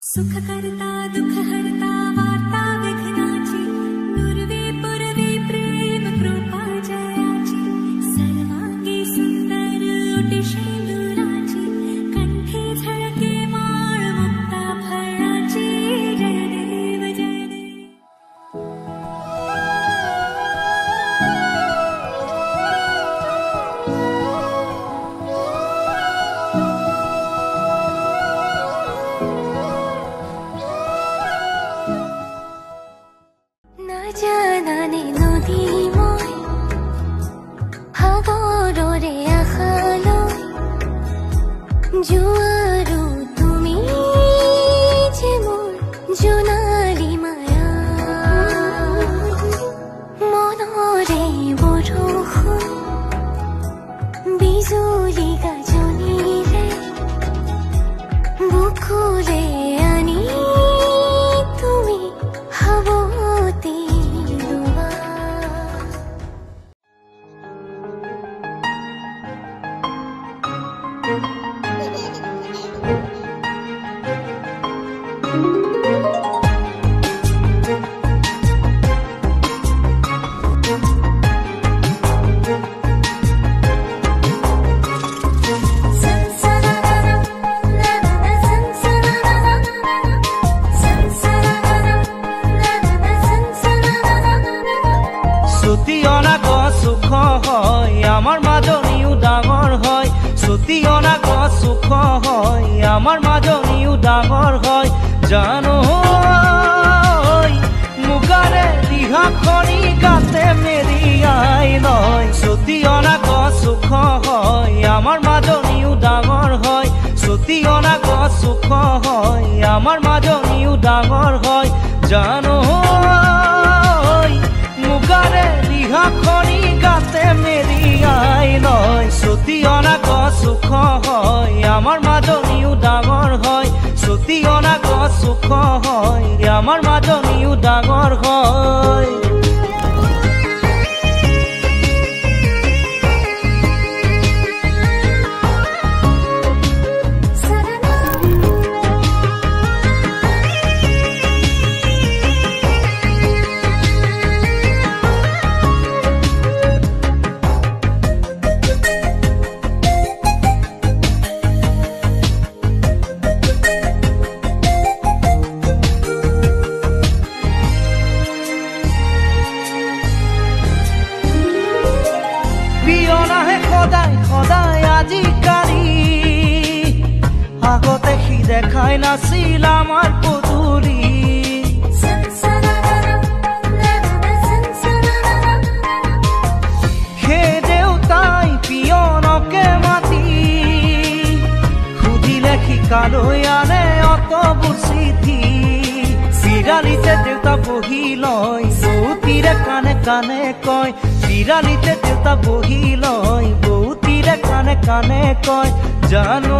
सुख करता दुख हरता वार्ता विघ्नाची नुरवी पुरवी प्रेम कृपा जयाची सर्वांगी सुंदर उटी शेंदुराची कंठी झळके माळ मुक्ता फळाची जय देव जय देव জানানে নদী মই সাগৰৰে আশালৈ জোৱাৰো তুমি যে মোৰ জোনালী মায়া মনৰে বৰষুণ বিজুলী গাজনিৰে বুকুৰে আনি তুমি হাবতে আমাৰ মাজনীও ডাঙৰ হয় ছুটি অনা গছ সুখ হয় আমাৰ মাজনীও ডাঙৰ হয় জানো মুগাৰে দিহা খনি গাতে মেৰিয়াই লয় ছুটি অনা গছ সুখ হয় আমাৰ মাজনীও ডাঙৰ হয় ছুটি অনা গছ সুখ হয় আমাৰ মাজনীও ডাঙৰ হয় জানো মুগাৰে দিহা খনি গাতে মেৰিয়াই লয় ছুটি অনা গছ সুখ হয় আমাৰ মাজনীও ডাঙৰ হয় ছুটি অনা গছ সুখ হয় আমাৰ মাজনীও ডাঙৰ হয় সদায় আজিকালি আগতে সি দেখাই নাছিল আমাৰ পদূলি সেই দেউতাই পিয়নকে মাতি সুধিলে শিকালৈ আনে অতবোৰ চিঠি বিৰালিতে দেউতা বহি লয় বৌতিৰে কাণে কাণে কয় বিৰালিতে দেউতা বহি লয় বৌতিৰে কাণে কাণে কয় জানো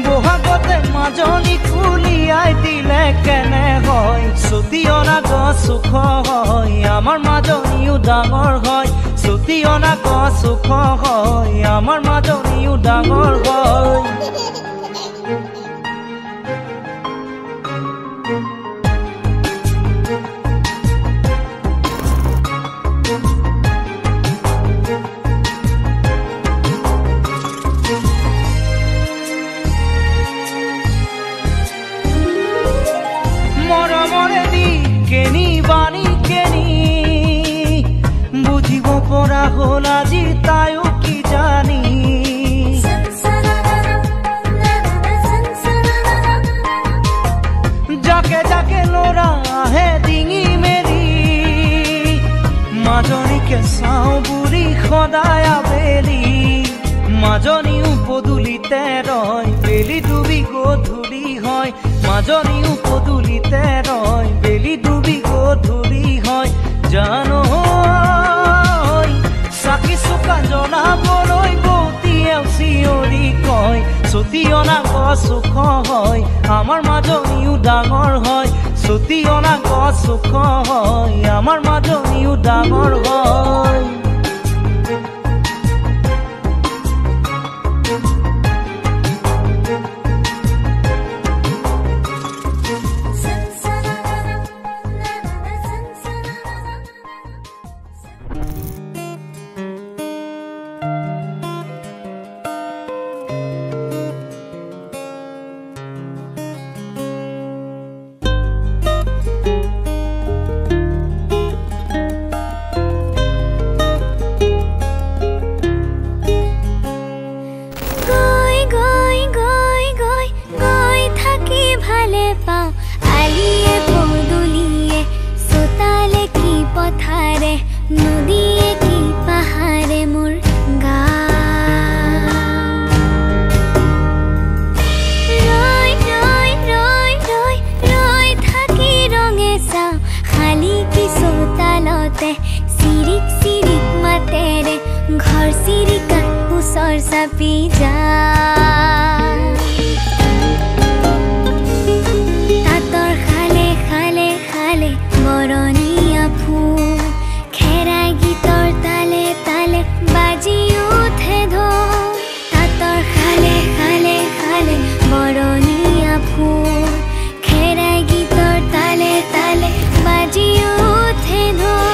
বহাগতে মাজনী কুলিয়াই দিলে কেনে হয় ছুটি অনা গছ সুখ হয় আমাৰ মাজনীও ডাঙৰ হয় ছুটি অনা গছ সুখ হয় আমাৰ মাজনীও ডাঙৰ হয় মৰমৰে দি কেনি বানি কেনি বুজিব পৰা হ'ল আজি তাইও কি জানি যাকে যাকে ল'ৰা আহে ডিঙি মেলি মাজনীকে চাওঁ বুলি সদায় আবেলি মাজনীও পদূলিতে ৰয় বেলি ডুবি গধূলি হয় মাজনীও পদূলিতে ৰয় বেলি ডুবি গধূলি হয় জানো চাকি চুকা জ্বলাবলৈ বৌতিয়েও চিঞৰি কয় ছুটি অনা গছ সুখ হয় আমাৰ মাজনীও ডাঙৰ হয় ছুটি অনা গছ সুখ হয় আমাৰ মাজনীও ডাঙৰ হয় আলিয়ে পদুলিয়ে সোতালে কি পথারে নদীয়ে কি পাহাড়ে মোর গা রয় রয় রয় রয় রয় থাকি রঙে চাও খালি কি সোতালতে চিৰিক চিৰিক মাতেৰে ঘৰ চিৰিকা ওচৰ চাপি যা তাঁতৰ খালে খালে খালে বৰণীয়া ফুল খেৰাই গীতৰ তালে তালে বাজি উঠে ঢোল তাঁতৰ খালে খালে খালে বৰণীয়া ফুল খেৰাই গীতৰ তালে তালে বাজি উঠে ঢোল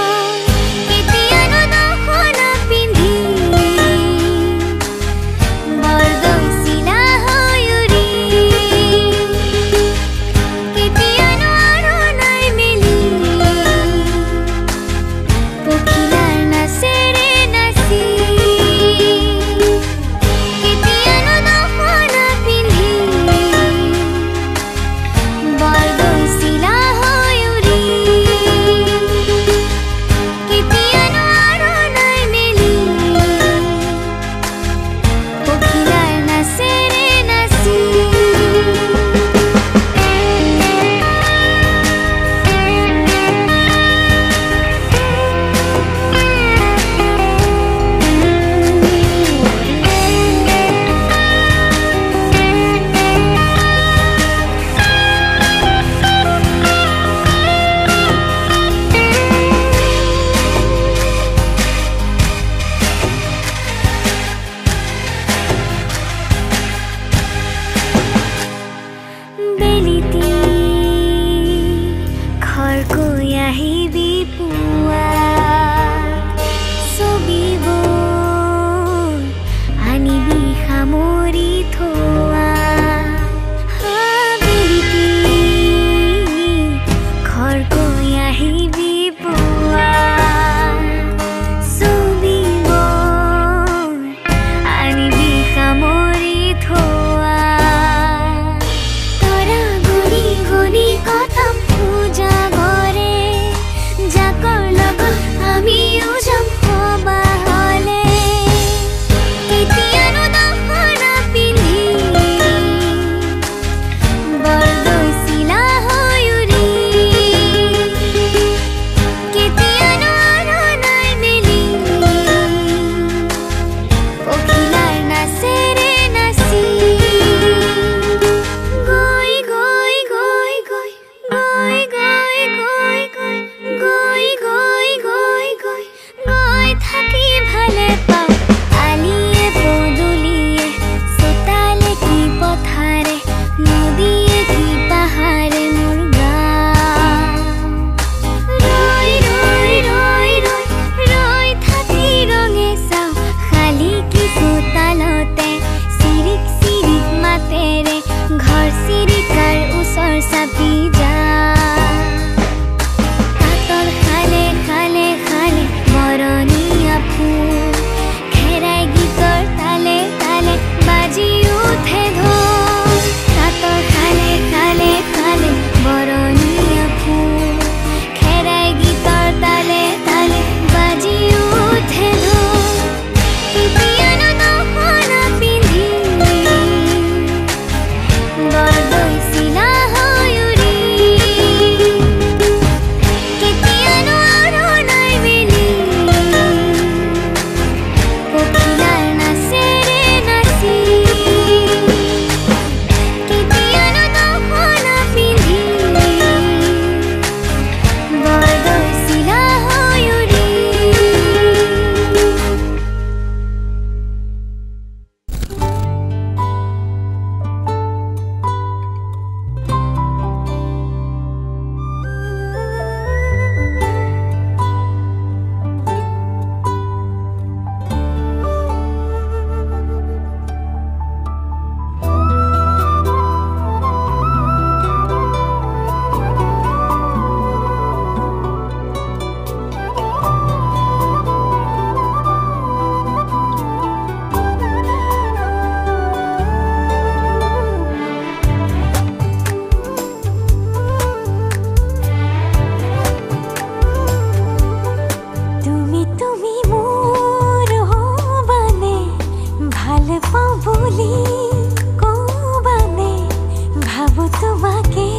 ভাবো তোমাকে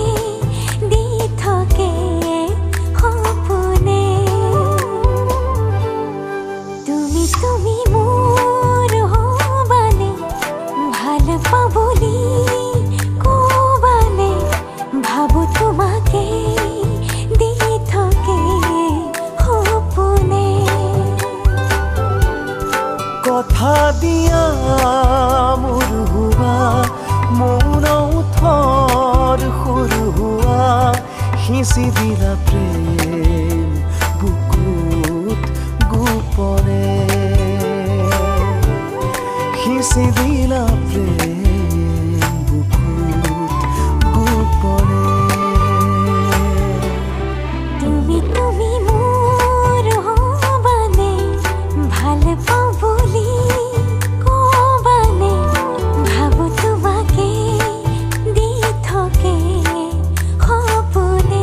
দি থাকে সপোনে তুমি তুমি মোৰ হবানে ভাল পাবলি কবানে ভাবো তোমাকে দি থাকে সপোনে কথা দিয়া মোৰ হুৱা মৌন উঠৰ সৰু হোৱা সিঁচি দিলা প্ৰেম বুকুত গোপনে সিঁচি দিলা প্ৰেম বুকুত গোপনে তুমি তুমি মোৰ হবানে ভাল পাবলি কবানে ভাবো তোমাকে দি থাকে সপোনে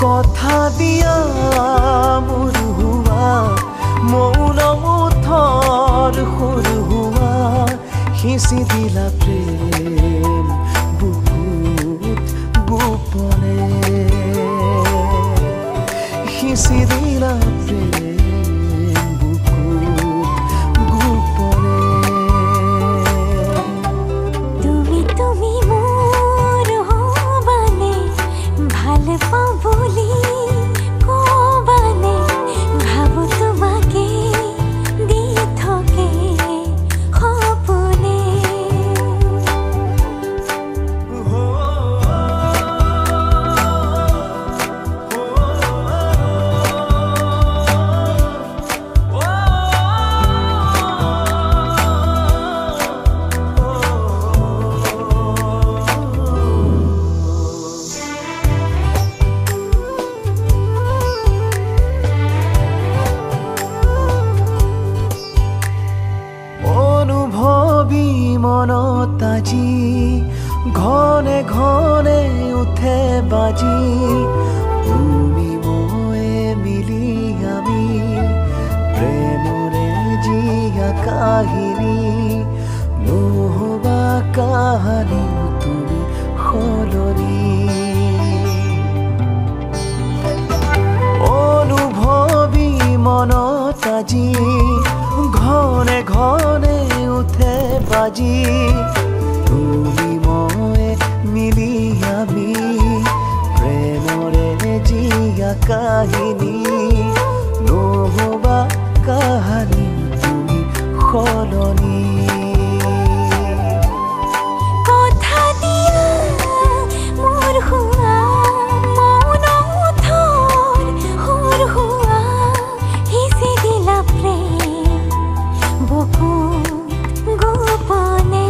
কথা দিয়া মোৰ হুৱা মৌন উঠৰ সৰু হোৱা সিঁচি দিলা প্ৰেম বুকুত গোপনে সিঁচি দিলা প্ৰেম বুকুত গোপনে তুমি তুমি মোৰ হবানে ভাল পাবলি কবানে ভাবো তোমাকে দি থাকে সপোনে মনত আজি ঘনে ঘনে উঠে বাজি তুমি ময়ে মিলি আমি প্ৰেমৰে জীয়া কাহিনী নহবা কাহানী তুমি সলনি অনুভৱী মনত আজি ঘনে ঘনে উঠে বাজি তুমি ময়ে মিলি আমি প্ৰেমৰে জীয়া কাহিনী নহবা কাহানী তুমি সলনি কথা দিয়া মোৰ হুৱা মৌন উঠৰ সৰু হোৱা সিঁচি দিলা প্ৰেম বুকুত গোপনে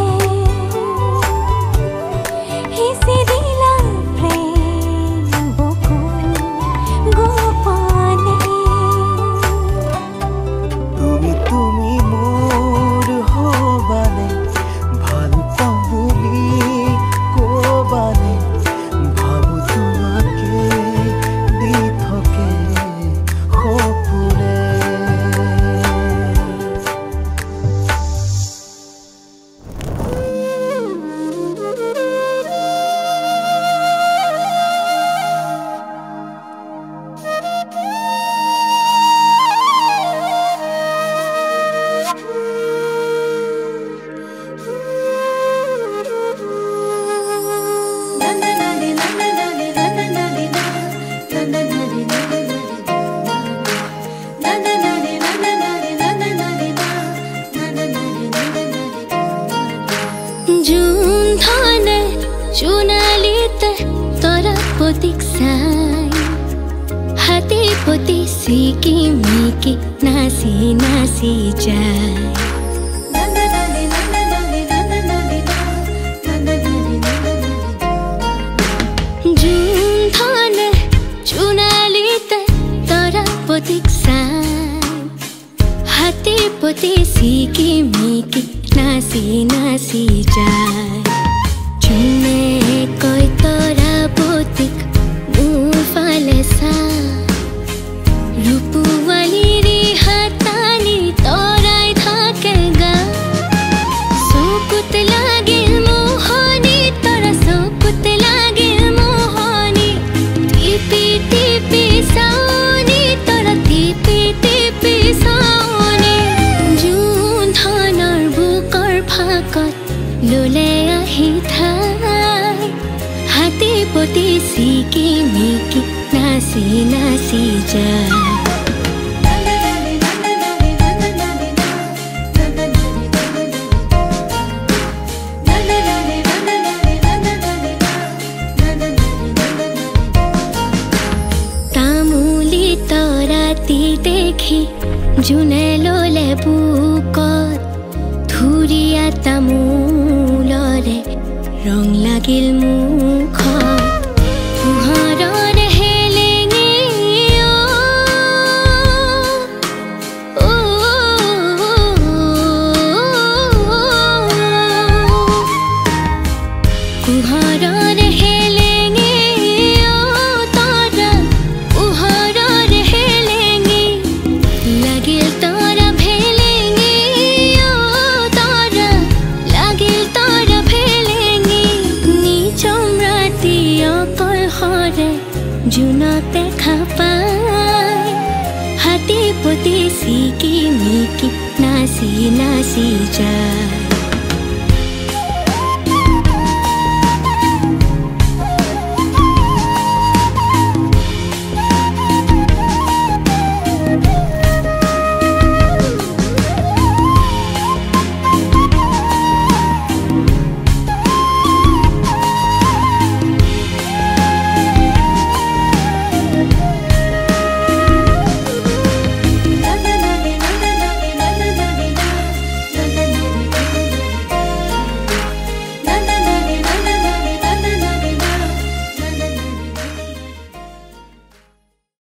সিঁচি দিলা প্ৰেম বুকুত গোপনে চাই হাতে পতি সিকি মিকি নাচি নাচি যায় হাতে পতি সিকি মিকি নাচি নাচি যায় যোনে কয় তৰা পতিক মোৰ ফালে চা ৰূপৱালীৰ হাতানি তৰাই থাকে গা চকুত লাগিল মোহনি তৰা চকুত লাগিল মোহনি টিপি টিপি চাওনি তৰা টিপি টিপি চাওনি জোন ধানৰ বুকৰ ফাকত ললে আহি ঠাই হাতে পতি সিকি মিকি নাচি নাচি যায় তামুলি তৰাতি দেখি যোনে ললে বুকত ধুৰীয়া তামোলৰে ৰং লাগিল মুখত পোহৰৰ হেলেঙি পোহৰৰ হেলেঙি তৰা পোহৰৰ হেলেঙি লাগিল তৰা ভেলেঙি তৰা লাগিল তৰা ভেলেঙি নিচম ৰাতি অকল হৰে জোনতে খাপাই হাতে পতি সিকি মিকি নাচি নাচি যায়